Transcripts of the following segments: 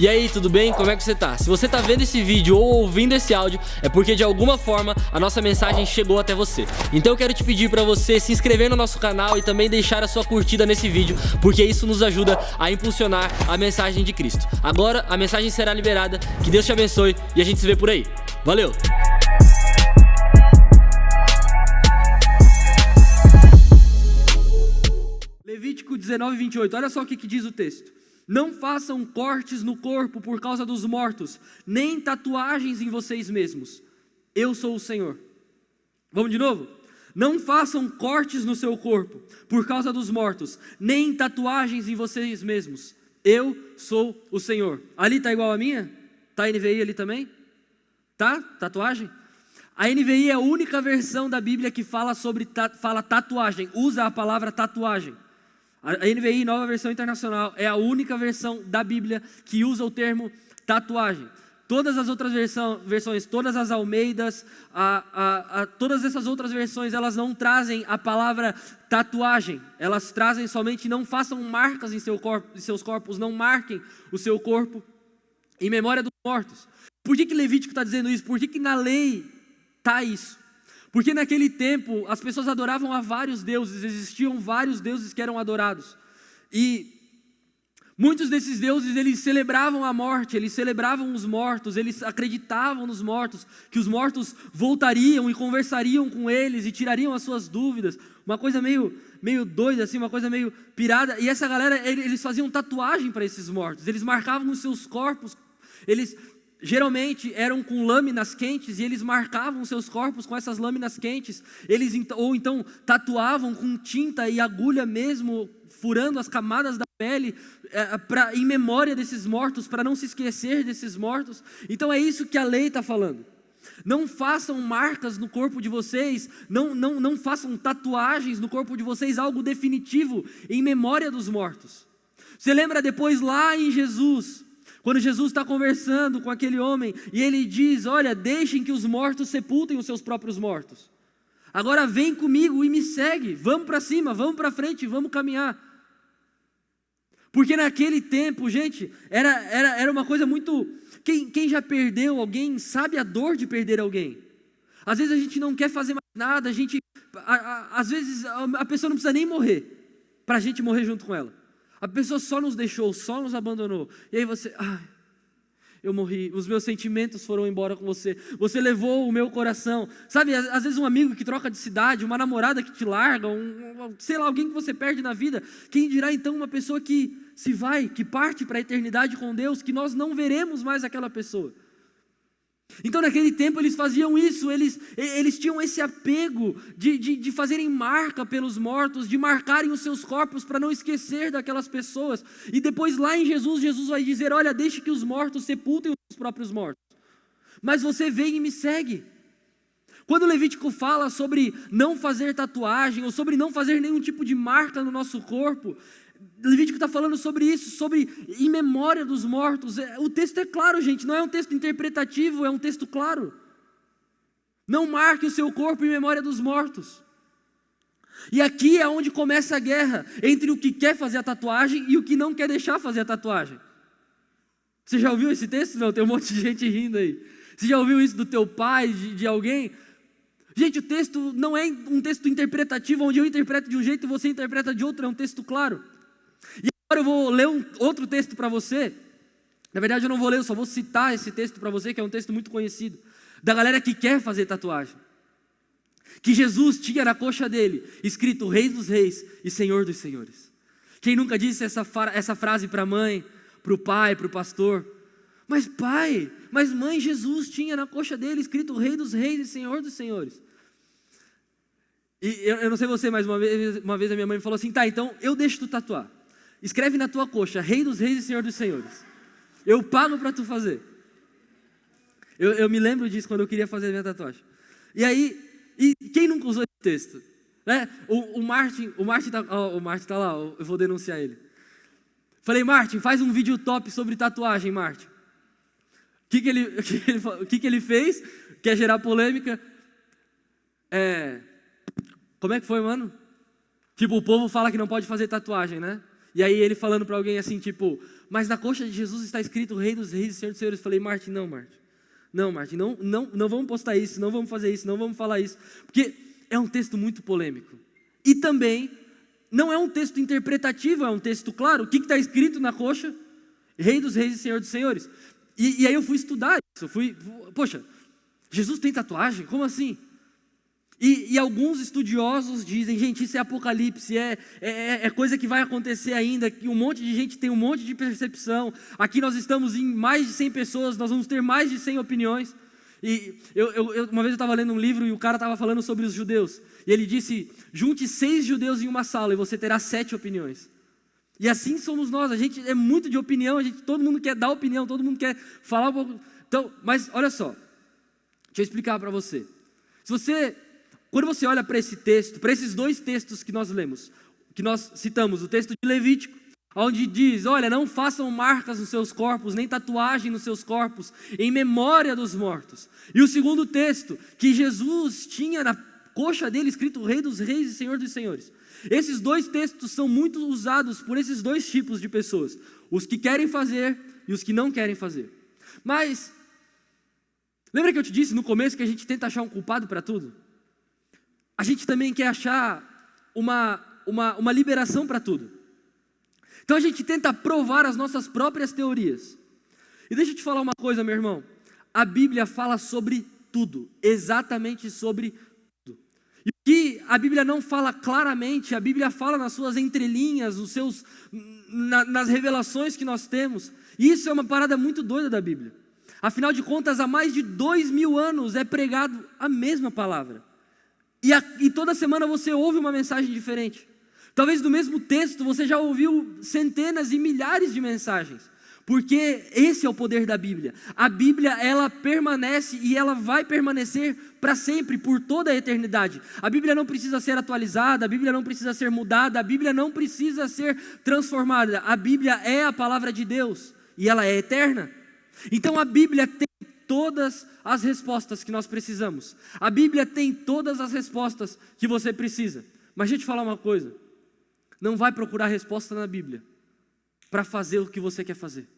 E aí, tudo bem? Como é que você tá? Se você tá vendo esse vídeo ou ouvindo esse áudio, é porque de alguma forma a nossa mensagem chegou até você. Então eu quero te pedir pra você se inscrever no nosso canal e também deixar a sua curtida nesse vídeo, porque isso nos ajuda a impulsionar a mensagem de Cristo. Agora a mensagem será liberada, que Deus te abençoe e a gente se vê por aí. Valeu! Levítico 19:28, olha só o que diz o texto. Não façam cortes no corpo por causa dos mortos, nem tatuagens em vocês mesmos. Eu sou o Senhor. Vamos de novo? Não façam cortes no seu corpo por causa dos mortos, nem tatuagens em vocês mesmos. Eu sou o Senhor. Ali tá igual a minha? Tá a NVI ali também? Tá? Tatuagem? A NVI é a única versão da Bíblia que fala fala tatuagem, usa a palavra tatuagem. A NVI, Nova Versão Internacional, é a única versão da Bíblia que usa o termo tatuagem. Todas as outras versões, todas as Almeidas, todas essas outras versões, elas não trazem a palavra tatuagem. Elas trazem somente, não façam marcas em seus corpos, não marquem o seu corpo em memória dos mortos. Por que Levítico está dizendo isso? Por que na lei está isso? Porque naquele tempo as pessoas adoravam a vários deuses, existiam vários deuses que eram adorados. E muitos desses deuses, eles celebravam a morte, eles celebravam os mortos, eles acreditavam nos mortos, que os mortos voltariam e conversariam com eles e tirariam as suas dúvidas. Uma coisa meio doida, assim, uma coisa meio pirada. E essa galera, eles faziam tatuagem para esses mortos, eles marcavam os seus corpos, eles geralmente eram com lâminas quentes e eles marcavam seus corpos com essas lâminas quentes. Ou então tatuavam com tinta e agulha mesmo, furando as camadas da pele em memória desses mortos, para não se esquecer desses mortos. Então é isso que a lei está falando. Não façam marcas no corpo de vocês, não façam tatuagens no corpo de vocês, algo definitivo em memória dos mortos. Você lembra depois lá em Jesus, quando Jesus está conversando com aquele homem e ele diz: olha, deixem que os mortos sepultem os seus próprios mortos. Agora vem comigo e me segue, vamos para cima, vamos para frente, vamos caminhar. Porque naquele tempo, gente, era uma coisa muito... Quem já perdeu alguém sabe a dor de perder alguém. Às vezes a gente não quer fazer mais nada, às vezes a pessoa não precisa nem morrer, para a gente morrer junto com ela. A pessoa só nos deixou, só nos abandonou. E aí você, eu morri, os meus sentimentos foram embora com você. Você levou o meu coração. Sabe, às vezes um amigo que troca de cidade, uma namorada que te larga, sei lá, alguém que você perde na vida. Quem dirá então uma pessoa que se vai, que parte para a eternidade com Deus, que nós não veremos mais aquela pessoa. Então naquele tempo eles faziam isso, eles tinham esse apego de fazerem marca pelos mortos, de marcarem os seus corpos para não esquecer daquelas pessoas. E depois lá em Jesus vai dizer: olha, deixe que os mortos sepultem os seus próprios mortos, mas você vem e me segue. Quando o Levítico fala sobre não fazer tatuagem, ou sobre não fazer nenhum tipo de marca no nosso corpo, Levítico está falando sobre isso, sobre em memória dos mortos. O texto é claro, gente, não é um texto interpretativo, é um texto claro. Não marque o seu corpo em memória dos mortos. E aqui é onde começa a guerra entre o que quer fazer a tatuagem e o que não quer deixar fazer a tatuagem. Você já ouviu esse texto? Não, tem um monte de gente rindo aí. Você já ouviu isso do teu pai, de alguém? Gente, o texto não é um texto interpretativo, onde eu interpreto de um jeito e você interpreta de outro, é um texto claro. E agora eu vou ler outro texto para você. Na verdade eu não vou ler, eu só vou citar esse texto para você, que é um texto muito conhecido, da galera que quer fazer tatuagem. Que Jesus tinha na coxa dele escrito Rei dos Reis e Senhor dos Senhores. Quem nunca disse essa frase para a mãe, para o pai, para o pastor? Mas pai, mas mãe, Jesus tinha na coxa dele escrito Rei dos Reis e Senhor dos Senhores. E eu não sei você, mas uma vez a minha mãe me falou assim: tá, então eu deixo tu tatuar. Escreve na tua coxa, Rei dos Reis e Senhor dos Senhores. Eu pago para tu fazer. Eu me lembro disso quando eu queria fazer a minha tatuagem. E aí, quem nunca usou esse texto? Né? O Martin tá lá, eu vou denunciar ele. Falei: Martin, faz um vídeo top sobre tatuagem, Martin. O que ele fez? Quer gerar polêmica? Como é que foi, mano? Tipo, o povo fala que não pode fazer tatuagem, né? E aí ele falando para alguém assim, tipo, mas na coxa de Jesus está escrito Rei dos Reis e Senhor dos Senhores. Eu falei, Martin, não, Martin, não vamos postar isso, não vamos fazer isso, não vamos falar isso. Porque é um texto muito polêmico. E também não é um texto interpretativo, é um texto claro. O que está escrito na coxa? Rei dos Reis e Senhor dos Senhores. E aí eu fui estudar isso. Poxa, Jesus tem tatuagem? Como assim? E alguns estudiosos dizem, gente, isso é apocalipse, é coisa que vai acontecer ainda, que um monte de gente tem um monte de percepção. Aqui nós estamos em mais de 100 pessoas, nós vamos ter mais de 100 opiniões. E uma vez eu estava lendo um livro e o cara estava falando sobre os judeus. E ele disse, junte 6 judeus em uma sala e você terá 7 opiniões. E assim somos nós, a gente é muito de opinião, todo mundo quer dar opinião, todo mundo quer falar um pouco. Então, mas olha só, deixa eu explicar para você. Quando você olha para esse texto, para esses 2 textos que nós lemos, que nós citamos, o texto de Levítico, onde diz, olha, não façam marcas nos seus corpos, nem tatuagem nos seus corpos, em memória dos mortos. E o segundo texto, que Jesus tinha na coxa dele escrito Rei dos Reis e Senhor dos Senhores. Esses 2 textos são muito usados por esses 2 tipos de pessoas, os que querem fazer e os que não querem fazer. Mas, lembra que eu te disse no começo que a gente tenta achar um culpado para tudo? A gente também quer achar uma liberação para tudo. Então a gente tenta provar as nossas próprias teorias. E deixa eu te falar uma coisa, meu irmão. A Bíblia fala sobre tudo, exatamente sobre tudo. E o que a Bíblia não fala claramente, a Bíblia fala nas suas entrelinhas, nas revelações que nós temos. E isso é uma parada muito doida da Bíblia. Afinal de contas, há mais de 2000 anos é pregado a mesma palavra. E toda semana você ouve uma mensagem diferente. Talvez do mesmo texto você já ouviu centenas e milhares de mensagens. Porque esse é o poder da Bíblia. A Bíblia, ela permanece e ela vai permanecer para sempre, por toda a eternidade. A Bíblia não precisa ser atualizada, a Bíblia não precisa ser mudada, a Bíblia não precisa ser transformada. A Bíblia é a palavra de Deus e ela é eterna. Então a Bíblia tem todas as respostas que nós precisamos. A Bíblia tem todas as respostas que você precisa. Mas deixa eu te falar uma coisa. Não vai procurar resposta na Bíblia para fazer o que você quer fazer.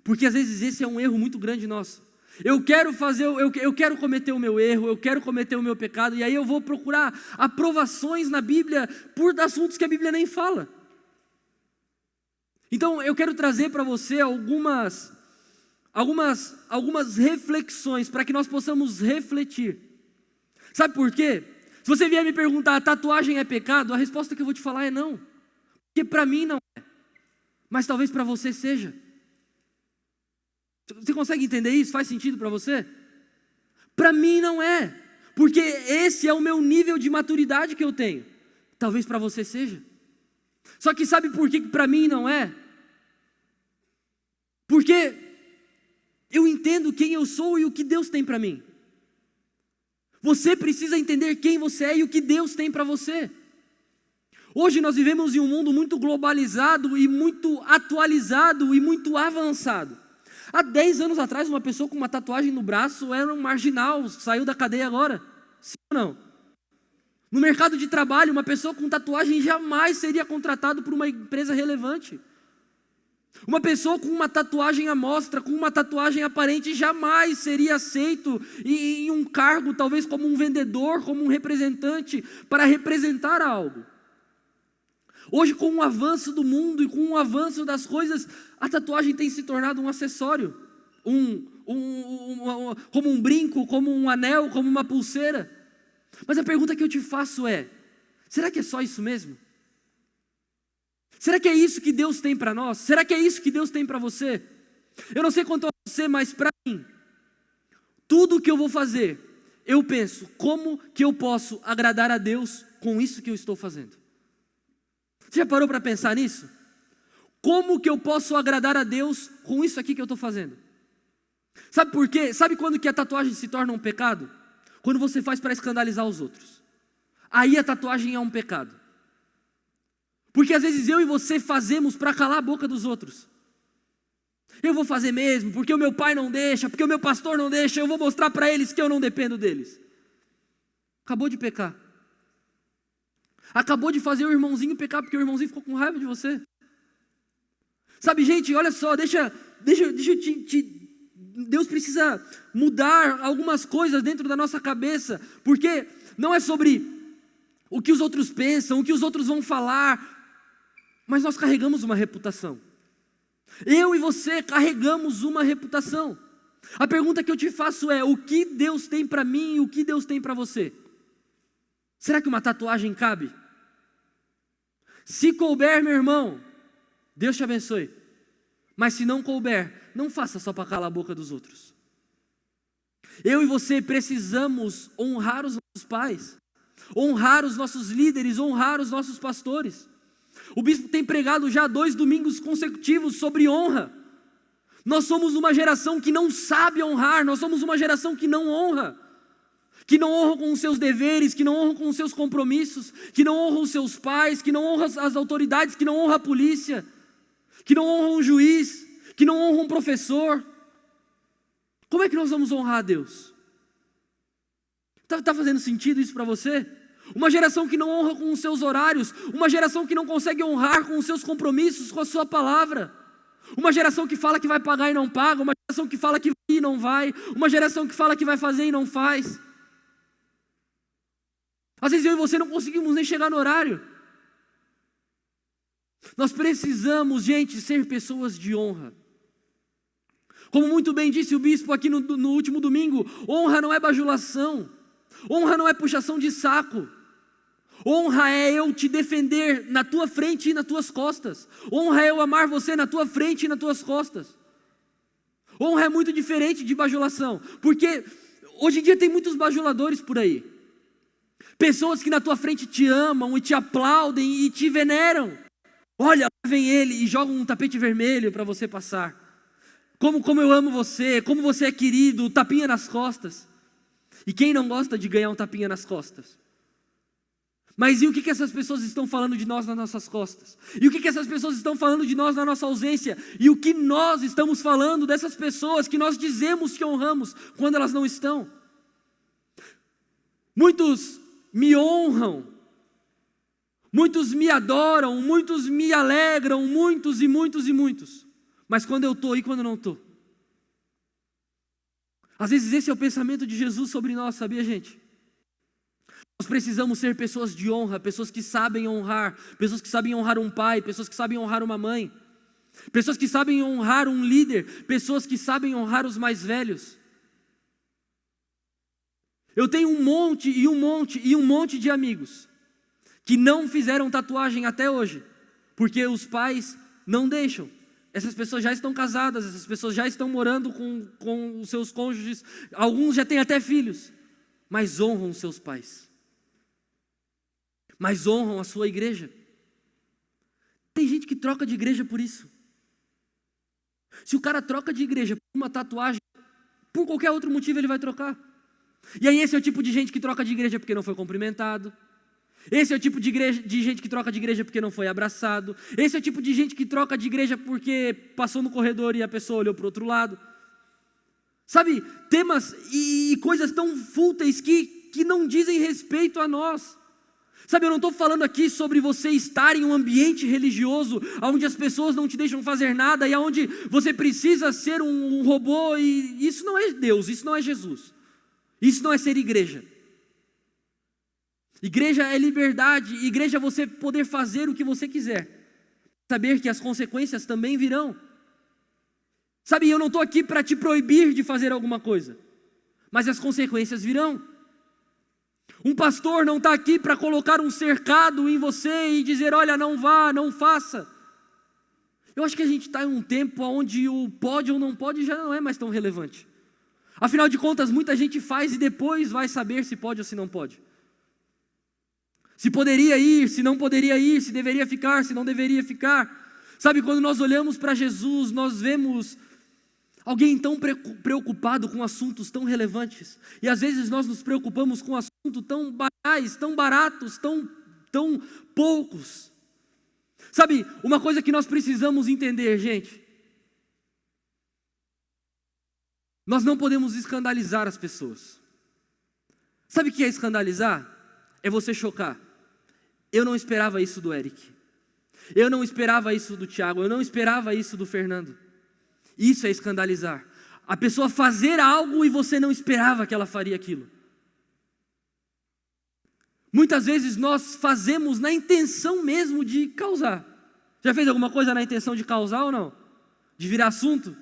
Porque às vezes esse é um erro muito grande nosso. Eu quero cometer o meu erro, eu quero cometer o meu pecado, e aí eu vou procurar aprovações na Bíblia por assuntos que a Bíblia nem fala. Então eu quero trazer para você algumas reflexões para que nós possamos refletir. Sabe por quê? Se você vier me perguntar, tatuagem é pecado? A resposta que eu vou te falar é não. Porque para mim não é. Mas talvez para você seja. Você consegue entender isso? Faz sentido para você? Para mim não é. Porque esse é o meu nível de maturidade que eu tenho. Talvez para você seja. Só que sabe por que para mim não é? Porque eu entendo quem eu sou e o que Deus tem para mim. Você precisa entender quem você é e o que Deus tem para você. Hoje nós vivemos em um mundo muito globalizado e muito atualizado e muito avançado. Há 10 anos atrás, uma pessoa com uma tatuagem no braço era um marginal, saiu da cadeia agora. Sim ou não? No mercado de trabalho, uma pessoa com tatuagem jamais seria contratada por uma empresa relevante. Uma pessoa com uma tatuagem à mostra, com uma tatuagem aparente, jamais seria aceito em um cargo, talvez como um vendedor, como um representante, para representar algo. Hoje, com o avanço do mundo e com o avanço das coisas, a tatuagem tem se tornado um acessório, como um brinco, como um anel, como uma pulseira. Mas a pergunta que eu te faço é, será que é só isso mesmo? Será que é isso que Deus tem para nós? Será que é isso que Deus tem para você? Eu não sei quanto a você, mas para mim, tudo que eu vou fazer, eu penso, como que eu posso agradar a Deus com isso que eu estou fazendo? Você já parou para pensar nisso? Como que eu posso agradar a Deus com isso aqui que eu estou fazendo? Sabe por quê? Sabe quando que a tatuagem se torna um pecado? Quando você faz para escandalizar os outros. Aí a tatuagem é um pecado. Porque às vezes eu e você fazemos para calar a boca dos outros. Eu vou fazer mesmo, porque o meu pai não deixa, porque o meu pastor não deixa, eu vou mostrar para eles que eu não dependo deles. Acabou de pecar. Acabou de fazer o irmãozinho pecar, porque o irmãozinho ficou com raiva de você. Sabe, gente, olha só, deixa eu Deus precisa mudar algumas coisas dentro da nossa cabeça, porque não é sobre o que os outros pensam, o que os outros vão falar, mas nós carregamos uma reputação. Eu e você carregamos uma reputação. A pergunta que eu te faço é: o que Deus tem para mim e o que Deus tem para você? Será que uma tatuagem cabe? Se couber, meu irmão, Deus te abençoe. Mas se não couber, não faça só para calar a boca dos outros. Eu e você precisamos honrar os nossos pais, honrar os nossos líderes, honrar os nossos pastores. O bispo tem pregado já 2 domingos consecutivos sobre honra. Nós somos uma geração que não sabe honrar, nós somos uma geração que não honra com os seus deveres, que não honra com os seus compromissos, que não honra os seus pais, que não honra as autoridades, que não honra a polícia, que não honra um juiz, que não honra um professor. Como é que nós vamos honrar a Deus? Está fazendo sentido isso para você? Uma geração que não honra com os seus horários, uma geração que não consegue honrar com os seus compromissos, com a sua palavra, uma geração que fala que vai pagar e não paga, uma geração que fala que vai e não vai, uma geração que fala que vai fazer e não faz. Às vezes eu e você não conseguimos nem chegar no horário. Nós precisamos, gente, ser pessoas de honra. Como muito bem disse o bispo aqui no último domingo, honra não é bajulação, honra não é puxação de saco, honra é eu te defender na tua frente e nas tuas costas, honra é eu amar você na tua frente e nas tuas costas. Honra é muito diferente de bajulação, porque hoje em dia tem muitos bajuladores por aí, pessoas que na tua frente te amam e te aplaudem e te veneram. Olha, vem ele e joga um tapete vermelho para você passar. Como eu amo você, como você é querido, tapinha nas costas. E quem não gosta de ganhar um tapinha nas costas? Mas e o que essas pessoas estão falando de nós nas nossas costas? E o que essas pessoas estão falando de nós na nossa ausência? E o que nós estamos falando dessas pessoas que nós dizemos que honramos quando elas não estão? Muitos me honram, muitos me adoram, muitos me alegram, muitos. Mas quando eu estou e quando não estou? Às vezes esse é o pensamento de Jesus sobre nós, sabia, gente? Nós precisamos ser pessoas de honra, pessoas que sabem honrar um pai, pessoas que sabem honrar uma mãe, pessoas que sabem honrar um líder, pessoas que sabem honrar os mais velhos. Eu tenho um monte de amigos que não fizeram tatuagem até hoje, porque os pais não deixam. Essas pessoas já estão casadas, essas pessoas já estão morando com os seus cônjuges, alguns já têm até filhos, mas honram os seus pais, mas honram a sua igreja. Tem gente que troca de igreja por isso. Se o cara troca de igreja por uma tatuagem, por qualquer outro motivo ele vai trocar. E aí esse é o tipo de gente que troca de igreja porque não foi cumprimentado. Esse é o tipo de gente que troca de igreja porque não foi abraçado. Esse é o tipo de gente que troca de igreja porque passou no corredor e a pessoa olhou para o outro lado. Sabe, temas e coisas tão fúteis que não dizem respeito a nós. Sabe, eu não estou falando aqui sobre você estar em um ambiente religioso onde as pessoas não te deixam fazer nada e onde você precisa ser um robô, e isso não é Deus, isso não é Jesus. Isso não é ser igreja. Igreja é liberdade, igreja é você poder fazer o que você quiser, saber que as consequências também virão. Sabe, eu não estou aqui para te proibir de fazer alguma coisa, mas as consequências virão. Um pastor não está aqui para colocar um cercado em você e dizer, olha, não vá, não faça. Eu acho que a gente está em um tempo onde o pode ou não pode já não é mais tão relevante. Afinal de contas, muita gente faz e depois vai saber se pode ou se não pode. Se poderia ir, se não poderia ir, se deveria ficar, se não deveria ficar. Sabe, quando nós olhamos para Jesus, nós vemos alguém tão preocupado com assuntos tão relevantes. E às vezes nós nos preocupamos com assuntos tão banais, tão baratos, tão poucos. Sabe, uma coisa que nós precisamos entender, gente. Nós não podemos escandalizar as pessoas. Sabe o que é escandalizar? É você chocar. Eu não esperava isso do Eric. Eu não esperava isso do Tiago, eu não esperava isso do Fernando. Isso é escandalizar. A pessoa fazer algo e você não esperava que ela faria aquilo. Muitas vezes nós fazemos na intenção mesmo de causar. Já fez alguma coisa na intenção de causar ou não? De virar assunto?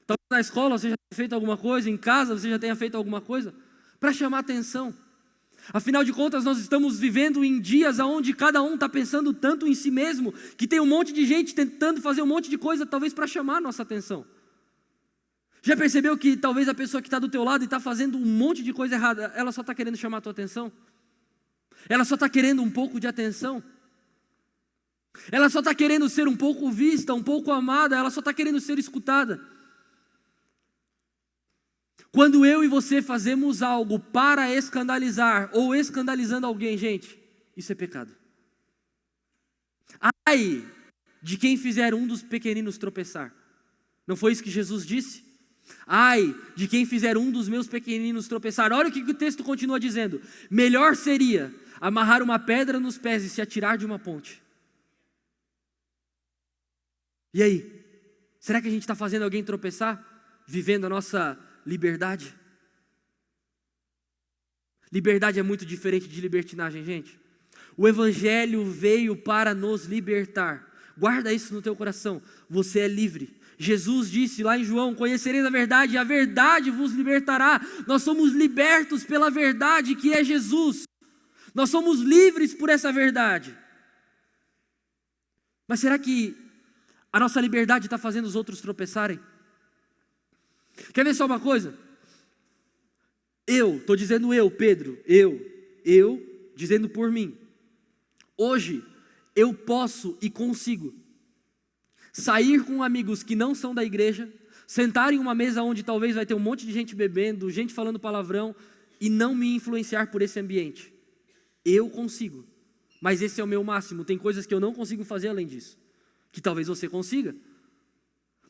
Talvez na escola você já tenha feito alguma coisa, em casa você já tenha feito alguma coisa, para chamar atenção. Afinal de contas, nós estamos vivendo em dias onde cada um está pensando tanto em si mesmo, que tem um monte de gente tentando fazer um monte de coisa, talvez para chamar a nossa atenção. Já percebeu que talvez a pessoa que está do teu lado e está fazendo um monte de coisa errada, ela só está querendo chamar a tua atenção? Ela só está querendo um pouco de atenção? Ela só está querendo ser um pouco vista, um pouco amada, ela só está querendo ser escutada. Quando eu e você fazemos algo para escandalizar ou escandalizando alguém, gente, isso é pecado. Ai de quem fizer um dos pequeninos tropeçar. Não foi isso que Jesus disse? Ai de quem fizer um dos meus pequeninos tropeçar. Olha o que o texto continua dizendo. Melhor seria amarrar uma pedra nos pés e se atirar de uma ponte. E aí? Será que a gente está fazendo alguém tropeçar? Vivendo a nossa liberdade? Liberdade é muito diferente de libertinagem, gente. O Evangelho veio para nos libertar. Guarda isso no teu coração. Você é livre. Jesus disse lá em João: conhecereis a verdade e a verdade vos libertará. Nós somos libertos pela verdade que é Jesus. Nós somos livres por essa verdade. Mas será que a nossa liberdade está fazendo os outros tropeçarem? Quer ver só uma coisa? Estou dizendo eu, Pedro, dizendo por mim. Hoje, eu posso e consigo sair com amigos que não são da igreja, sentar em uma mesa onde talvez vai ter um monte de gente bebendo, gente falando palavrão, e não me influenciar por esse ambiente. Eu consigo, mas esse é o meu máximo. Tem coisas que eu não consigo fazer além disso, que talvez você consiga.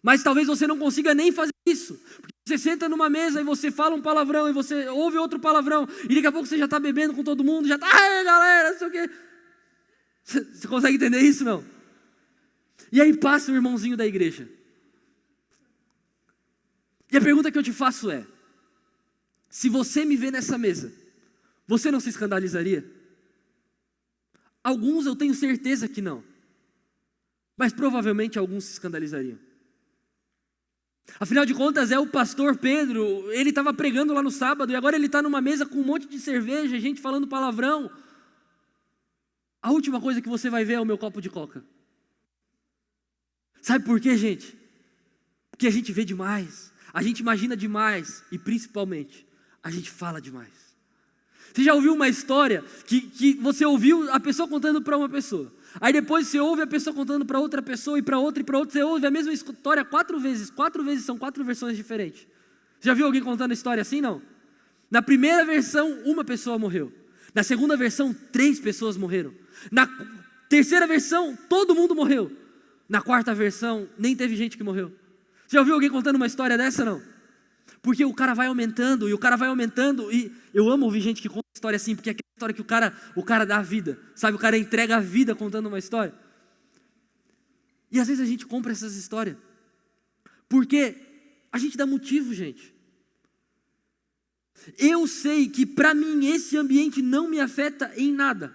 Mas talvez você não consiga nem fazer isso. Porque você senta numa mesa e você fala um palavrão, e você ouve outro palavrão, e daqui a pouco você já está bebendo com todo mundo, já está, galera, não sei o quê. Você consegue entender isso, não? E aí passa o irmãozinho da igreja. E a pergunta que eu te faço é: se você me vê nessa mesa, você não se escandalizaria? Alguns eu tenho certeza que não. Mas provavelmente alguns se escandalizariam. Afinal de contas, é o pastor Pedro, ele estava pregando lá no sábado, e agora ele está numa mesa com um monte de cerveja, gente falando palavrão. A última coisa que você vai ver é o meu copo de coca. Sabe por quê, gente? Porque a gente vê demais, a gente imagina demais, e principalmente, a gente fala demais. Você já ouviu uma história que você ouviu a pessoa contando para uma pessoa, aí depois você ouve a pessoa contando para outra pessoa, e para outra, você ouve a mesma história 4 vezes são 4 versões diferentes. Já viu alguém contando a história assim? Não. Na primeira versão, uma pessoa morreu. Na segunda versão, 3 pessoas morreram. Na terceira versão, todo mundo morreu. Na quarta versão, nem teve gente que morreu. Você já ouviu alguém contando uma história dessa? Não. Porque o cara vai aumentando, e eu amo ouvir gente que conta história assim, porque é aquela história que o cara dá a vida, sabe? O cara entrega a vida contando uma história. E às vezes a gente compra essas histórias, porque a gente dá motivo, gente. Eu sei que para mim esse ambiente não me afeta em nada,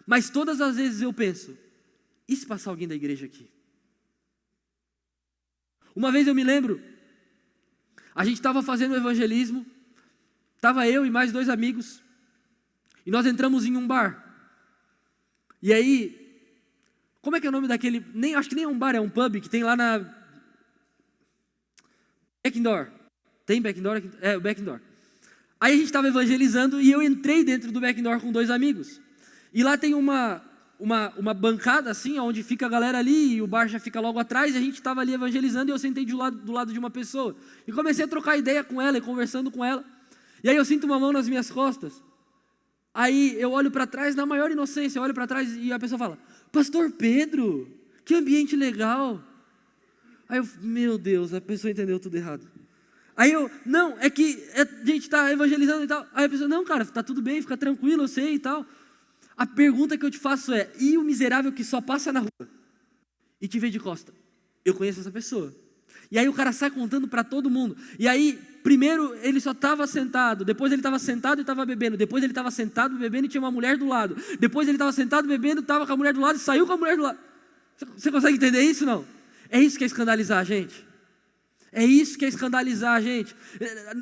mas todas as vezes eu penso: e se passar alguém da igreja aqui? Uma vez eu me lembro, a gente estava fazendo evangelismo, estava eu e mais 2 amigos, e nós entramos em um bar. E aí, como é que é o nome daquele, acho que nem é um bar, é um pub que tem lá na Backdoor. Tem Backdoor? É, o Backdoor. Aí a gente estava evangelizando e eu entrei dentro do Backdoor com 2 amigos. E lá tem uma bancada assim, onde fica a galera ali, e o bar já fica logo atrás, e a gente estava ali evangelizando, e eu sentei do lado de uma pessoa, e comecei a trocar ideia com ela, e conversando com ela, e aí eu sinto uma mão nas minhas costas, aí eu olho para trás, na maior inocência, eu olho para trás, e a pessoa fala: Pastor Pedro, que ambiente legal. Aí eu, meu Deus, a pessoa entendeu tudo errado. Aí eu, não, é que a gente está evangelizando e tal. Aí a pessoa: não, cara, está tudo bem, fica tranquilo, eu sei e tal. A pergunta que eu te faço é: e o miserável que só passa na rua? e te vê de costa. Eu conheço essa pessoa. E aí o cara sai contando para todo mundo. E aí, primeiro ele só estava sentado, depois ele estava sentado e estava bebendo, depois ele estava sentado bebendo e tinha uma mulher do lado, depois ele estava sentado bebendo, estava com a mulher do lado e saiu com a mulher do lado. Você consegue entender isso, não? É isso que é escandalizar a gente. É isso que é escandalizar a gente.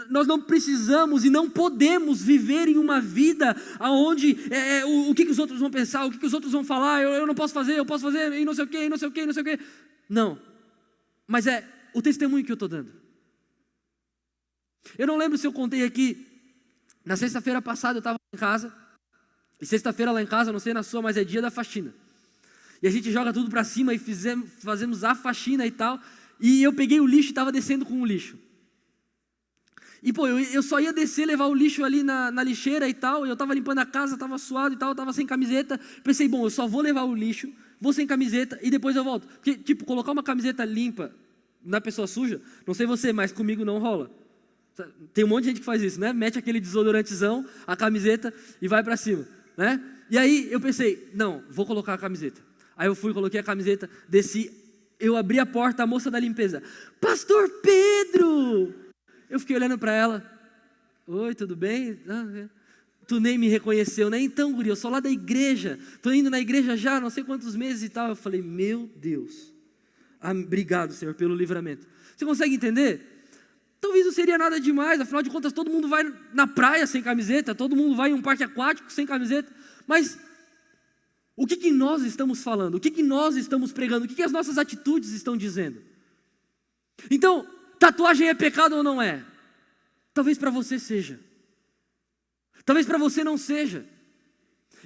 Nós não precisamos e não podemos viver em uma vida onde o que os outros vão pensar, o que os outros vão falar, eu não posso fazer, eu posso fazer, e não sei o que, e não sei o que, e não sei o que. Não, mas é o testemunho que eu estou dando. Eu não lembro se eu contei aqui, na sexta-feira passada eu estava em casa, e sexta-feira lá em casa, não sei na sua, mas é dia da faxina. E a gente joga tudo para cima e fazemos a faxina e tal, e eu peguei o lixo e estava descendo com o lixo. E pô, eu só ia descer, levar o lixo ali na lixeira e tal, e eu estava limpando a casa, estava suado e tal, eu estava sem camiseta, pensei, bom, eu só vou levar o lixo, vou sem camiseta e depois eu volto. Porque, tipo, colocar uma camiseta limpa na pessoa suja, não sei você, mas comigo não rola. Tem um monte de gente que faz isso, né? Mete aquele desodorantezão, a camiseta e vai para cima, né? E aí eu pensei, não, vou colocar a camiseta. Aí eu fui, coloquei a camiseta, desci, eu abri a porta, a moça da limpeza, Pastor Pedro! Eu fiquei olhando para ela, oi, tudo bem? Tu nem me reconheceu, né? Então, guri, eu sou lá da igreja, tô indo na igreja já, não sei quantos meses e tal. Eu falei, meu Deus, obrigado, Senhor, pelo livramento. Você consegue entender? Talvez não seria nada demais, afinal de contas todo mundo vai na praia sem camiseta, todo mundo vai em um parque aquático sem camiseta, mas o que nós estamos falando? O que nós estamos pregando? O que as nossas atitudes estão dizendo? Então, tatuagem é pecado ou não é? Talvez para você seja, talvez para você não seja,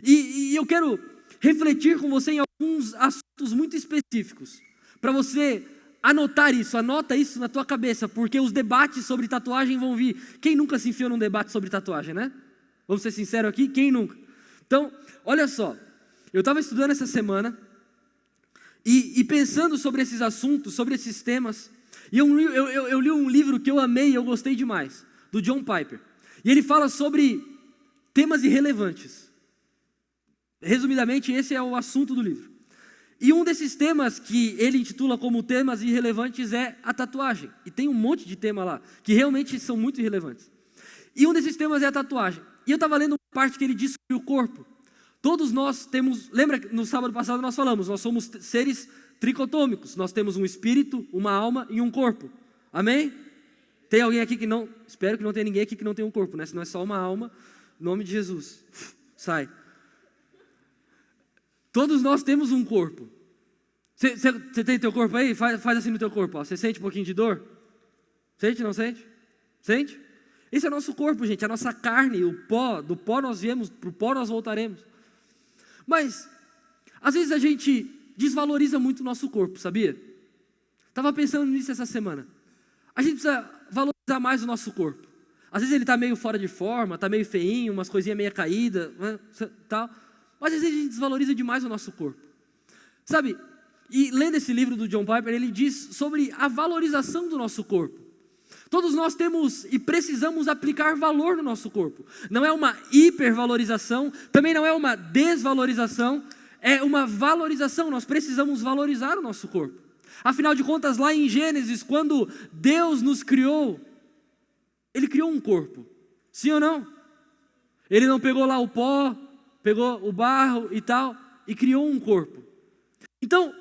e eu quero refletir com você em alguns assuntos muito específicos, para você anotar isso, anota isso na tua cabeça, porque os debates sobre tatuagem vão vir. Quem nunca se enfiou num debate sobre tatuagem, né? Vamos ser sinceros aqui, quem nunca? Então, olha só, eu estava estudando essa semana, e pensando sobre esses assuntos, sobre esses temas, e eu li um livro que eu amei e eu gostei demais, do John Piper, e ele fala sobre temas irrelevantes. Resumidamente, esse é o assunto do livro. E um desses temas que ele intitula como temas irrelevantes é a tatuagem. E tem um monte de tema lá, que realmente são muito irrelevantes. E um desses temas é a tatuagem. E eu estava lendo uma parte que ele diz sobre o corpo. Todos nós temos, lembra que no sábado passado nós falamos, nós somos seres tricotômicos. Nós temos um espírito, uma alma e um corpo. Amém? Tem alguém aqui que não, espero que não tenha ninguém aqui que não tenha um corpo, né? Senão é só uma alma, em nome de Jesus. Sai. Todos nós temos um corpo. Você tem teu corpo aí? Faz assim no teu corpo. Ó. Você sente um pouquinho de dor? Sente, não sente? Sente? Esse é o nosso corpo, gente. A nossa carne, o pó. Do pó nós viemos, para o pó nós voltaremos. Mas, às vezes a gente desvaloriza muito o nosso corpo, sabia? Estava pensando nisso essa semana. A gente precisa valorizar mais o nosso corpo. Às vezes ele está meio fora de forma, está meio feinho, umas coisinhas meio caídas, né, tal. Mas às vezes a gente desvaloriza demais o nosso corpo. Sabe, e lendo esse livro do John Piper, ele diz sobre a valorização do nosso corpo. Todos nós temos e precisamos aplicar valor no nosso corpo. Não é uma hipervalorização, também não é uma desvalorização, é uma valorização. Nós precisamos valorizar o nosso corpo. Afinal de contas, lá em Gênesis, quando Deus nos criou, Ele criou um corpo. Sim ou não? Ele não pegou lá o pó, pegou o barro e tal, e criou um corpo. Então,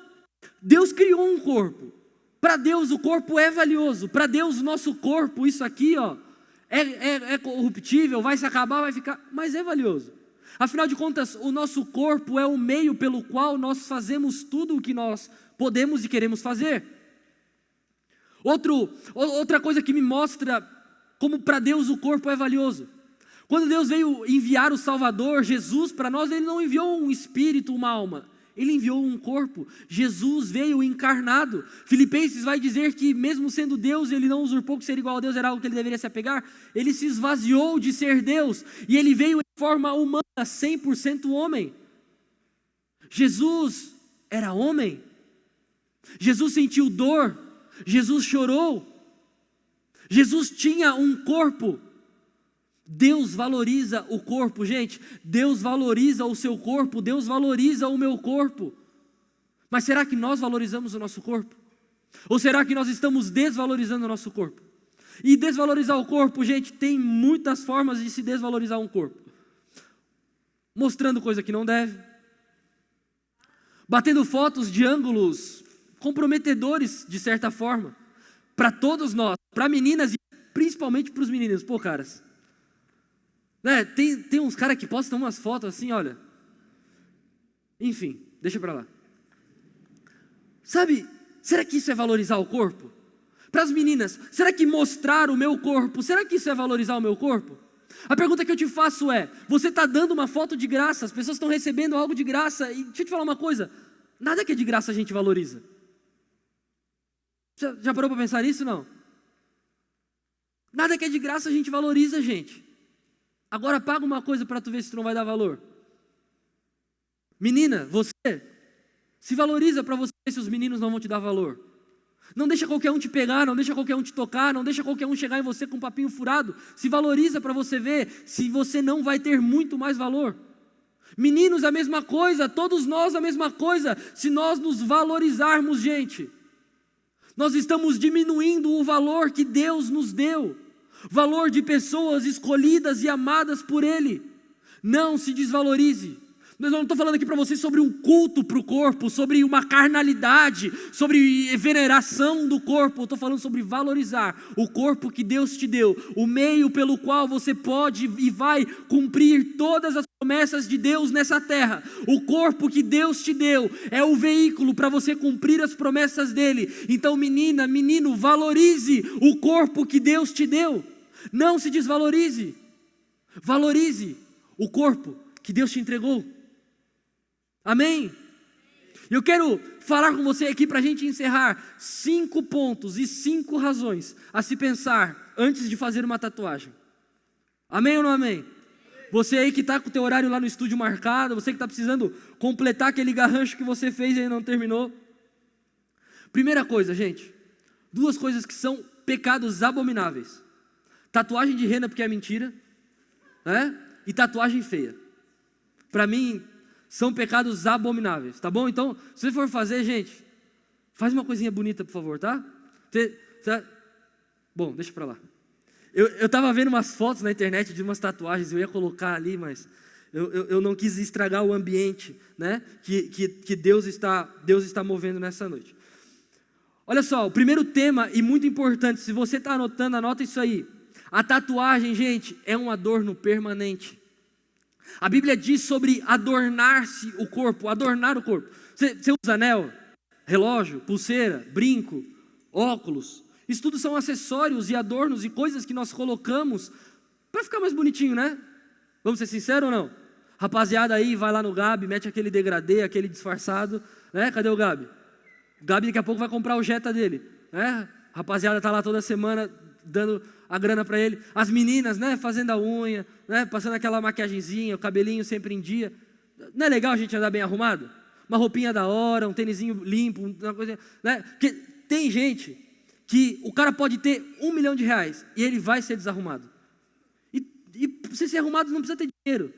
Deus criou um corpo. Para Deus o corpo é valioso. Para Deus o nosso corpo, isso aqui, ó, é corruptível, vai se acabar, vai ficar, mas é valioso. Afinal de contas, o nosso corpo é o meio pelo qual nós fazemos tudo o que nós podemos e queremos fazer. Outra coisa que me mostra como para Deus o corpo é valioso. Quando Deus veio enviar o Salvador, Jesus, para nós, Ele não enviou um espírito, uma alma. Ele enviou um corpo. Jesus veio encarnado. Filipenses vai dizer que mesmo sendo Deus, Ele não usurpou que ser igual a Deus era algo que Ele deveria se apegar. Ele se esvaziou de ser Deus. E Ele veio em forma humana, 100% homem. Jesus era homem. Jesus sentiu dor. Jesus chorou. Jesus tinha um corpo. Deus valoriza o corpo, gente. Deus valoriza o seu corpo. Deus valoriza o meu corpo. Mas será que nós valorizamos o nosso corpo? Ou será que nós estamos desvalorizando o nosso corpo? E desvalorizar o corpo, gente, tem muitas formas de se desvalorizar um corpo. Mostrando coisa que não deve, batendo fotos de ângulos comprometedores, de certa forma, para todos nós, para meninas e principalmente para os meninos. Pô, caras, né? Tem uns caras que postam umas fotos assim, olha. Enfim, deixa para lá. Sabe, será que isso é valorizar o corpo? Para as meninas, será que mostrar o meu corpo, será que isso é valorizar o meu corpo? A pergunta que eu te faço é, você está dando uma foto de graça, as pessoas estão recebendo algo de graça, e deixa eu te falar uma coisa, nada que é de graça a gente valoriza. Já parou para pensar nisso, não? Nada que é de graça a gente valoriza, gente. Agora paga uma coisa para tu ver se tu não vai dar valor. Menina, você, se valoriza para você se os meninos não vão te dar valor. Não deixa qualquer um te pegar, não deixa qualquer um te tocar, não deixa qualquer um chegar em você com um papinho furado. Se valoriza para você ver se você não vai ter muito mais valor. Meninos, a mesma coisa, todos nós a mesma coisa. Se nós nos valorizarmos, gente, nós estamos diminuindo o valor que Deus nos deu. Valor de pessoas escolhidas e amadas por Ele. Não se desvalorize. Eu não estou falando aqui para vocês sobre um culto para o corpo, sobre uma carnalidade, sobre veneração do corpo. Eu estou falando sobre valorizar o corpo que Deus te deu, o meio pelo qual você pode e vai cumprir todas as promessas de Deus nessa terra. O corpo que Deus te deu é o veículo para você cumprir as promessas dele. Então, menina, menino, valorize o corpo que Deus te deu. Não se desvalorize. Valorize o corpo que Deus te entregou. Amém? Eu quero falar com você aqui para a gente encerrar 5 pontos e 5 razões a se pensar antes de fazer uma tatuagem. Amém ou não amém? Você aí que está com o teu horário lá no estúdio marcado, você que está precisando completar aquele garrancho que você fez e ainda não terminou. Primeira coisa, gente, 2 coisas que são pecados abomináveis. Tatuagem de rena porque é mentira, né? E tatuagem feia. Para mim, são pecados abomináveis, tá bom? Então, se você for fazer, gente, faz uma coisinha bonita, por favor, tá? Bom, deixa pra lá. Eu estava vendo umas fotos na internet de umas tatuagens, eu ia colocar ali, mas eu não quis estragar o ambiente, né? Que Deus está movendo nessa noite. Olha só, o primeiro tema, e muito importante, se você está anotando, anota isso aí. A tatuagem, gente, é um adorno permanente. A Bíblia diz sobre adornar-se o corpo, adornar o corpo. Você usa anel, relógio, pulseira, brinco, óculos. Isso tudo são acessórios e adornos e coisas que nós colocamos para ficar mais bonitinho, né? Vamos ser sinceros ou não? Rapaziada aí, vai lá no Gabi, mete aquele degradê, aquele disfarçado, né? Cadê o Gabi? O Gabi daqui a pouco vai comprar o Jetta dele, né? Rapaziada tá lá toda semana dando a grana para ele. As meninas, né, fazendo a unha, né, passando aquela maquiagenzinha, o cabelinho sempre em dia. Não é legal a gente andar bem arrumado? Uma roupinha da hora, um tênisinho limpo, uma coisa, né? Porque tem gente que o cara pode ter R$1 milhão e ele vai ser desarrumado. E pra você ser arrumado não precisa ter dinheiro.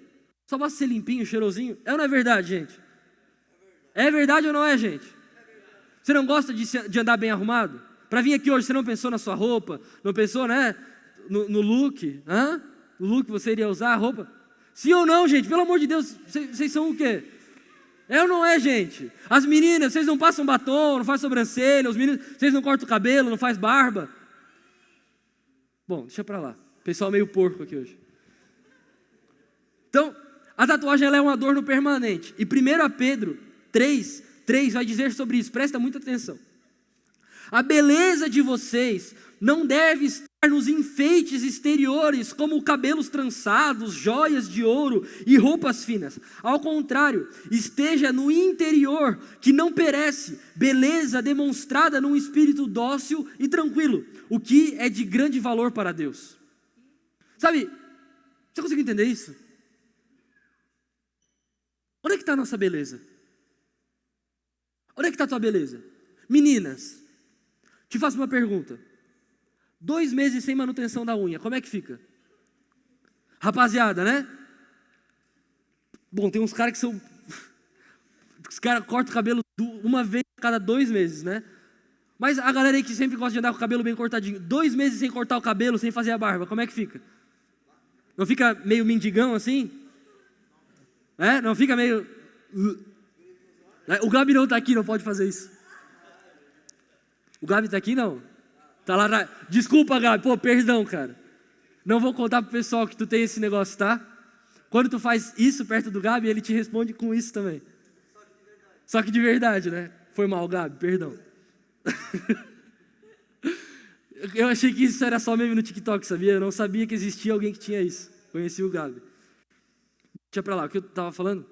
Só basta ser limpinho, cheirosinho. É ou não é verdade, gente? É verdade ou não é, gente? Você não gosta de andar bem arrumado? Para vir aqui hoje, você não pensou na sua roupa? Não pensou, né? No look? No look que você iria usar, a roupa? Sim ou não, gente? Pelo amor de Deus, vocês são o quê? É ou não é, gente? As meninas, vocês não passam batom, não fazem sobrancelha, os meninos, vocês não cortam o cabelo, não fazem barba. Bom, deixa pra lá. Pessoal meio porco aqui hoje. Então, a tatuagem ela é um adorno permanente. E 1 Pedro 3 vai dizer sobre isso. Presta muita atenção. A beleza de vocês não deve estar nos enfeites exteriores, como cabelos trançados, joias de ouro e roupas finas. Ao contrário, esteja no interior, que não perece, beleza demonstrada num espírito dócil e tranquilo, o que é de grande valor para Deus. Sabe, você consegue entender isso? Onde é que está a nossa beleza? Onde é que está a tua beleza? Meninas, te faço uma pergunta. 2 meses sem manutenção da unha, como é que fica? Rapaziada, né? Bom, tem uns caras que são... Os caras cortam o cabelo uma vez a cada 2 meses, né? Mas a galera aí que sempre gosta de andar com o cabelo bem cortadinho, 2 meses sem cortar o cabelo, sem fazer a barba, como é que fica? Não fica meio mendigão assim? Não fica meio... O Gabi não tá aqui, não pode fazer isso. O Gabi tá aqui, não? Tá lá na... Desculpa, Gabi, pô, perdão, cara. Não vou contar pro pessoal que tu tem esse negócio, tá? Quando tu faz isso perto do Gabi, ele te responde com isso também. Só que de verdade, né? Foi mal, Gabi, perdão. Eu achei que isso era só meme no TikTok, sabia? Eu não sabia que existia alguém que tinha isso. Conheci o Gabi. Deixa pra lá, o que eu tava falando?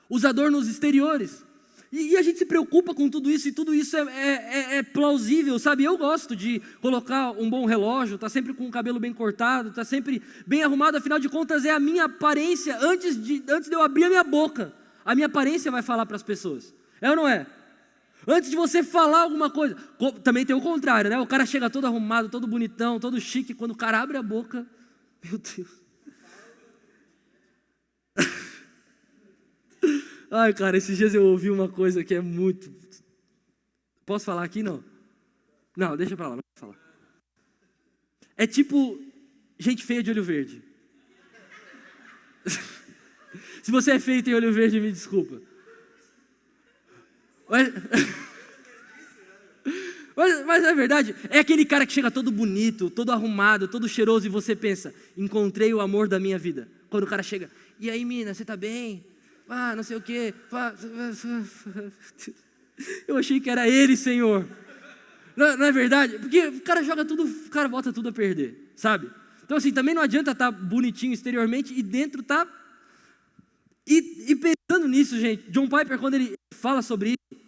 Os adornos exteriores. E a gente se preocupa com tudo isso, e tudo isso é plausível, sabe? Eu gosto de colocar um bom relógio, tá sempre com o cabelo bem cortado, tá sempre bem arrumado, afinal de contas é a minha aparência, antes de eu abrir a minha boca, a minha aparência vai falar para as pessoas. É ou não é? Antes de você falar alguma coisa, também tem o contrário, né? O cara chega todo arrumado, todo bonitão, todo chique, quando o cara abre a boca, meu Deus. Ai, cara, esses dias eu ouvi uma coisa que é muito... Posso falar aqui, não? Não, deixa pra lá, não vou falar. É tipo gente feia de olho verde. Se você é feio e tem olho verde, me desculpa. Mas é verdade, é aquele cara que chega todo bonito, todo arrumado, todo cheiroso, e você pensa, encontrei o amor da minha vida. Quando o cara chega, e aí, mina, você tá bem? Não sei o quê. Eu achei que era ele, Senhor. Não é verdade? Porque o cara joga tudo, o cara bota tudo a perder, sabe? Então assim, também não adianta estar bonitinho exteriormente e dentro tá... E pensando nisso, gente, John Piper, quando ele fala sobre isso,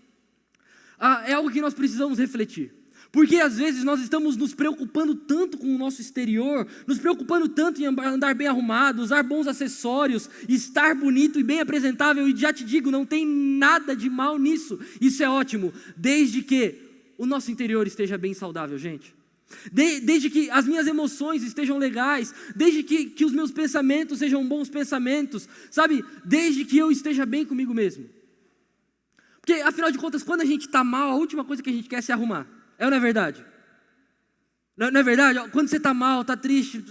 é algo que nós precisamos refletir. Porque às vezes nós estamos nos preocupando tanto com o nosso exterior, nos preocupando tanto em andar bem arrumado, usar bons acessórios, estar bonito e bem apresentável, e já te digo, não tem nada de mal nisso, isso é ótimo, desde que o nosso interior esteja bem saudável, gente. Desde que as minhas emoções estejam legais, desde que os meus pensamentos sejam bons pensamentos, sabe? Desde que eu esteja bem comigo mesmo. Porque afinal de contas, quando a gente está mal, a última coisa que a gente quer é se arrumar. É ou não é verdade? Não é verdade? Quando você está mal, está triste,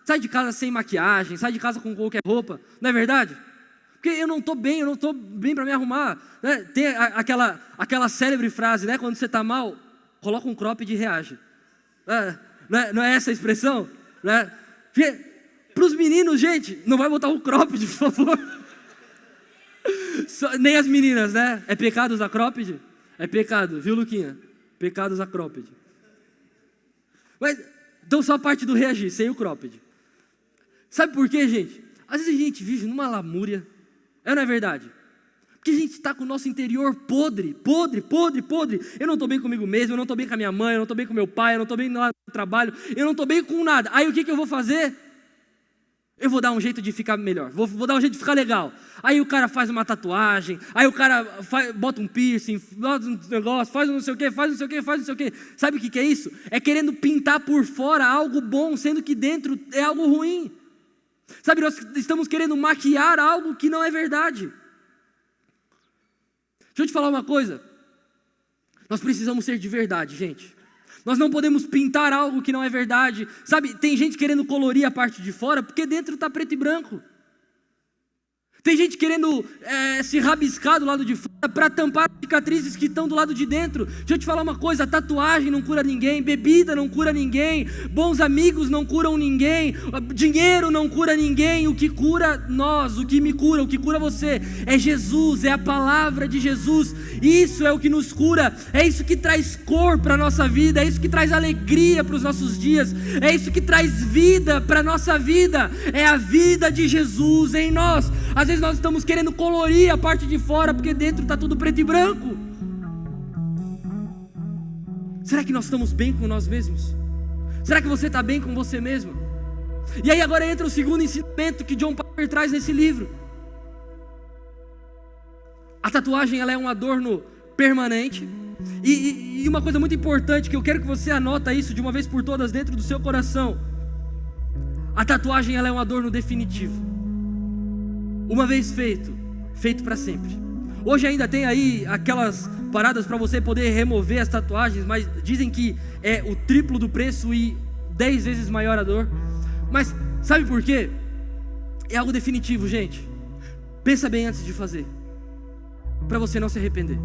sai de casa sem maquiagem, sai de casa com qualquer roupa. Não é verdade? Porque eu não estou bem para me arrumar. Né? Tem aquela célebre frase, né? Quando você está mal, coloca um cropped e reage. Não é essa a expressão? Né? Para os meninos, gente, não vai botar um cropped, por favor. Nem as meninas, né? É pecado usar cropped? É pecado, viu, Luquinha? Pecado usar cropped. Mas, então só a parte do reagir, sem o cropped. Sabe por quê, gente? Às vezes a gente vive numa lamúria. Não é verdade? Porque a gente está com o nosso interior podre. Eu não estou bem comigo mesmo, eu não estou bem com a minha mãe, eu não estou bem com meu pai, eu não estou bem no trabalho, eu não estou bem com nada. Aí o que eu vou fazer? Eu vou dar um jeito de ficar melhor, vou dar um jeito de ficar legal. Aí o cara faz uma tatuagem, aí o cara bota um piercing, bota um negócio, faz não sei o que. Sabe o que é isso? É querendo pintar por fora algo bom, sendo que dentro é algo ruim. Sabe, nós estamos querendo maquiar algo que não é verdade. Deixa eu te falar uma coisa. Nós precisamos ser de verdade, gente. Nós não podemos pintar algo que não é verdade. Sabe, tem gente querendo colorir a parte de fora porque dentro está preto e branco. Tem gente querendo se rabiscar do lado de fora para tampar as cicatrizes que estão do lado de dentro. Deixa eu te falar uma coisa, tatuagem não cura ninguém, bebida não cura ninguém, bons amigos não curam ninguém, dinheiro não cura ninguém. O que cura nós, o que me cura, o que cura você é Jesus, é a palavra de Jesus. Isso é o que nos cura, é isso que traz cor para a nossa vida, é isso que traz alegria para os nossos dias, é isso que traz vida para a nossa vida, é a vida de Jesus em nós. Às vezes nós estamos querendo colorir a parte de fora porque dentro está tudo preto e branco. Será que nós estamos bem com nós mesmos? Será que você está bem com você mesmo? E aí agora entra o segundo ensinamento que John Piper traz nesse livro. A tatuagem, ela é um adorno permanente. E uma coisa muito importante que eu quero que você anota isso de uma vez por todas dentro do seu coração. A tatuagem, ela é um adorno definitivo. Uma vez feito para sempre. Hoje ainda tem aí aquelas paradas para você poder remover as tatuagens, mas dizem que é o triplo do preço e 10 vezes maior a dor. Mas sabe por quê? É algo definitivo, gente. Pensa bem antes de fazer, para você não se arrepender.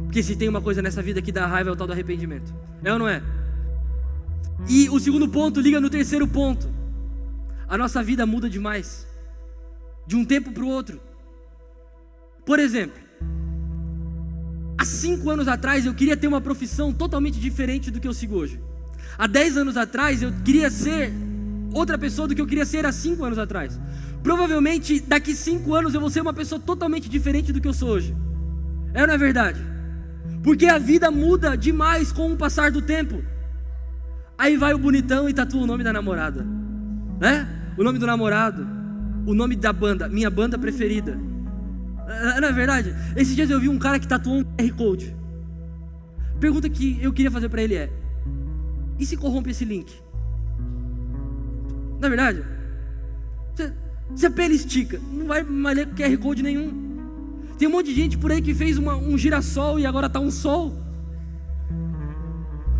Porque se tem uma coisa nessa vida que dá raiva, é o tal do arrependimento. É ou não é? E o segundo ponto liga no terceiro ponto. A nossa vida muda demais, de um tempo para o outro. Por exemplo, há 5 anos atrás eu queria ter uma profissão totalmente diferente do que eu sigo hoje. Há 10 anos atrás eu queria ser outra pessoa do que eu queria ser há 5 anos atrás. Provavelmente daqui 5 anos eu vou ser uma pessoa totalmente diferente do que eu sou hoje. É ou não é verdade? Porque a vida muda demais com o passar do tempo. Aí vai o bonitão e tatua o nome da namorada, né? O nome do namorado, o nome da banda, minha banda preferida. Não é verdade? Esses dias eu vi um cara que tatuou um QR Code. A pergunta que eu queria fazer para ele é: e se corrompe esse link? Não é verdade? Se a pele estica, não vai mais ler QR Code nenhum. Tem um monte de gente por aí que fez um girassol e agora tá um sol.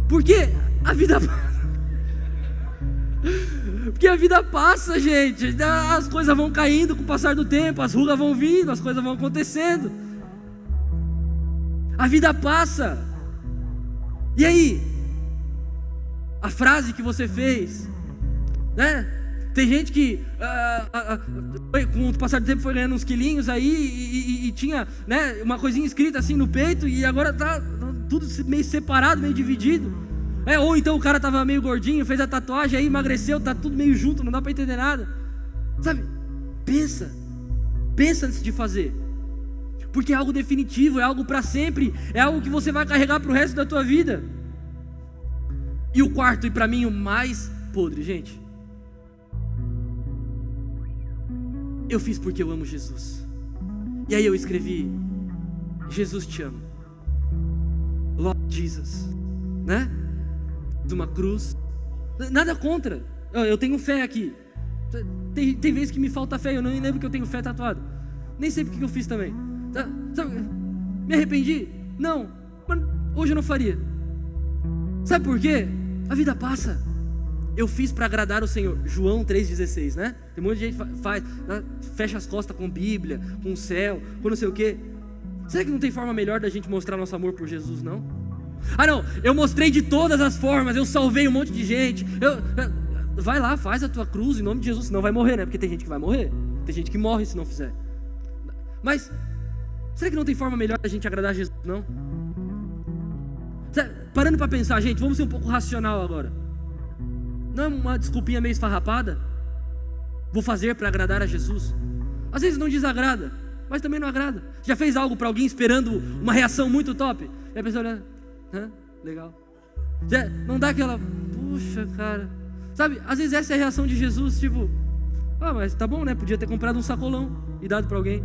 Porque a vida Porque a vida passa, gente. As coisas vão caindo com o passar do tempo, as rugas vão vindo, as coisas vão acontecendo. A vida passa. E aí? A frase que você fez, né? Tem gente que com o passar do tempo foi ganhando uns quilinhos aí e tinha, né, uma coisinha escrita assim no peito, e agora tá tudo meio separado, meio dividido. Ou então o cara tava meio gordinho, fez a tatuagem, aí emagreceu, tá tudo meio junto, não dá para entender nada. Sabe? Pensa antes de fazer. Porque é algo definitivo, é algo para sempre, é algo que você vai carregar pro resto da tua vida. E o quarto, e para mim o mais podre, gente. Eu fiz porque eu amo Jesus. E aí eu escrevi: Jesus te ama. Lord Jesus, né? Uma cruz. Nada contra. Eu tenho fé aqui. Tem vezes que me falta fé, eu nem lembro que eu tenho fé tatuado. Nem sei porque eu fiz também. Sabe, me arrependi? Não, mas hoje eu não faria. Sabe por quê? A vida passa. Eu fiz para agradar o Senhor. João 3,16, né? Tem um monte de gente que faz, fecha as costas com Bíblia, com o céu, com não sei o quê. Será que não tem forma melhor da gente mostrar nosso amor por Jesus, não? Não, eu mostrei de todas as formas, eu salvei um monte de gente. Vai lá, faz a tua cruz em nome de Jesus, senão vai morrer, né? Porque tem gente que vai morrer, tem gente que morre se não fizer. Mas será que não tem forma melhor da gente agradar Jesus, não? Parando para pensar, gente, vamos ser um pouco racional agora. Não é uma desculpinha meio esfarrapada? Vou fazer para agradar a Jesus. Às vezes não desagrada, mas também não agrada. Já fez algo para alguém esperando uma reação muito top? E a pessoa olha, legal. Já não dá aquela, puxa, cara. Sabe, às vezes essa é a reação de Jesus, tipo, mas tá bom, né? Podia ter comprado um sacolão e dado para alguém.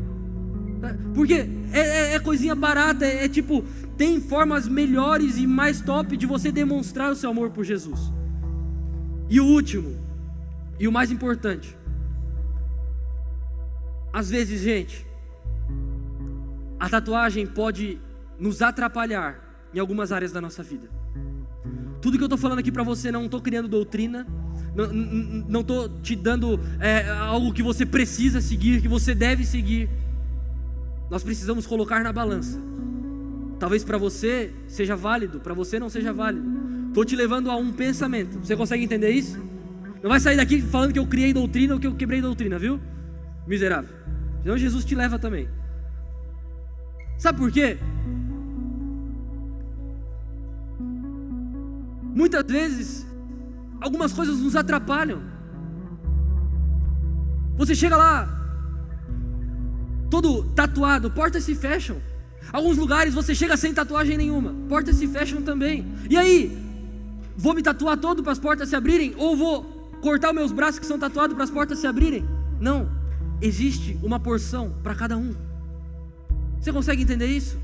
Porque é coisinha barata, tipo, tem formas melhores e mais top de você demonstrar o seu amor por Jesus. E o último, e o mais importante, às vezes, gente, a tatuagem pode nos atrapalhar em algumas áreas da nossa vida. Tudo que eu estou falando aqui para você, não estou criando doutrina, não estou te dando algo que você precisa seguir, que você deve seguir. Nós precisamos colocar na balança. Talvez para você seja válido, para você não seja válido. Estou te levando a um pensamento. Você consegue entender isso? Não vai sair daqui falando que eu criei doutrina ou que eu quebrei doutrina, viu? Miserável. Senão Jesus te leva também. Sabe por quê? Muitas vezes algumas coisas nos atrapalham. Você chega lá todo tatuado, portas se fecham. Alguns lugares você chega sem tatuagem nenhuma, portas se fecham também. E aí, vou me tatuar todo para as portas se abrirem? Ou vou cortar os meus braços que são tatuados para as portas se abrirem? Não, existe uma porção para cada um. Você consegue entender isso?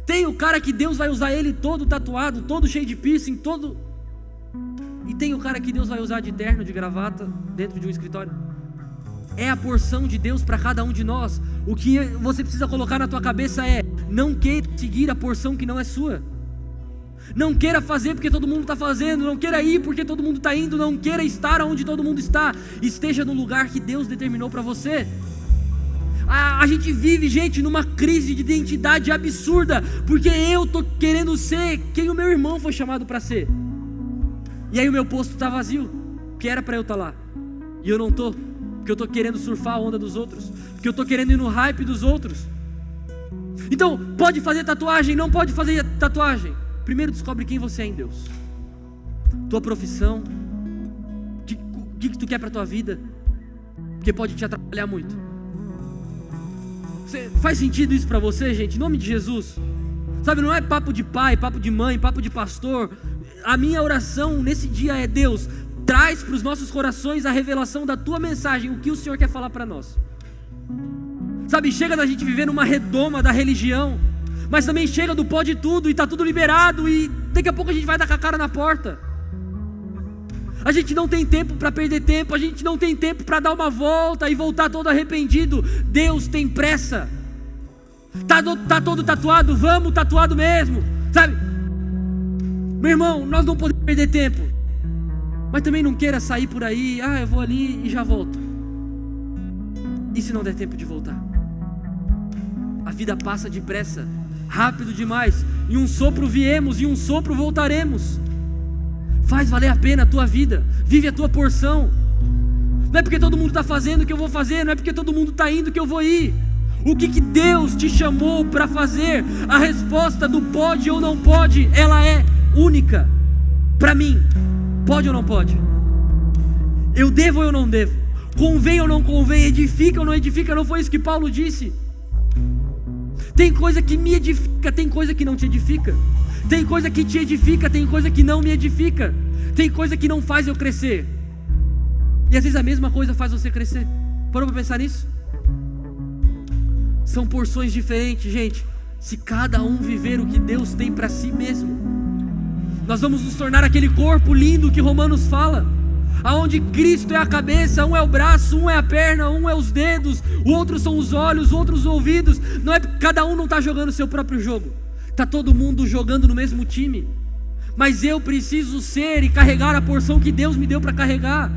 Tem o cara que Deus vai usar ele todo tatuado, todo cheio de piercing, todo... E tem o cara que Deus vai usar de terno, de gravata, dentro de um escritório. é a porção de Deus para cada um de nós. O que você precisa colocar na tua cabeça é: não queira seguir a porção que não é sua. Não queira fazer porque todo mundo está fazendo, não queira ir porque todo mundo está indo, não queira estar onde todo mundo está. Esteja no lugar que Deus determinou para você. A gente vive, gente, numa crise de identidade absurda, porque eu estou querendo ser quem o meu irmão foi chamado para ser. E aí o meu posto está vazio, que era para eu estar lá, e eu não estou, porque eu estou querendo surfar a onda dos outros, porque eu estou querendo ir no hype dos outros. Então, pode fazer tatuagem, não pode fazer tatuagem. Primeiro descobre quem você é em Deus. Tua profissão, o que tu quer para tua vida, porque pode te atrapalhar muito. Faz sentido isso para você, gente? Em nome de Jesus. Sabe, não é papo de pai, papo de mãe, papo de pastor. A minha oração nesse dia é: Deus, traz para os nossos corações a revelação da tua mensagem, o que o Senhor quer falar para nós. Sabe, chega da gente viver numa redoma da religião, mas também chega do pode tudo e tá tudo liberado, e daqui a pouco a gente vai dar com a cara na porta. A gente não tem tempo para perder tempo, a gente não tem tempo para dar uma volta e voltar todo arrependido. Deus tem pressa. Tá todo tatuado, vamos tatuado mesmo, sabe? Meu irmão, nós não podemos perder tempo, mas também não queira sair por aí: eu vou ali e já volto. E se não der tempo de voltar? A vida passa depressa, rápido demais. Em um sopro viemos, em um sopro voltaremos. Faz valer a pena a tua vida, vive a tua porção. Não é porque todo mundo está fazendo que eu vou fazer, não é porque todo mundo está indo que eu vou ir. O que Deus te chamou para fazer? A resposta do pode ou não pode, ela é única para mim. Pode ou não pode? Eu devo ou eu não devo? Convém ou não convém? Edifica ou não edifica? Não foi isso que Paulo disse? Tem coisa que me edifica, tem coisa que não te edifica. Tem coisa que te edifica, tem coisa que não me edifica. Tem coisa que não faz eu crescer. E às vezes a mesma coisa faz você crescer. Parou para pensar nisso? São porções diferentes, gente. Se cada um viver o que Deus tem para si mesmo, nós vamos nos tornar aquele corpo lindo que Romanos fala, aonde Cristo é a cabeça, um é o braço, um é a perna, um é os dedos, o outro são os olhos, outros os ouvidos. Não é, cada um não está jogando o seu próprio jogo. Está todo mundo jogando no mesmo time, mas eu preciso ser e carregar a porção que Deus me deu para carregar.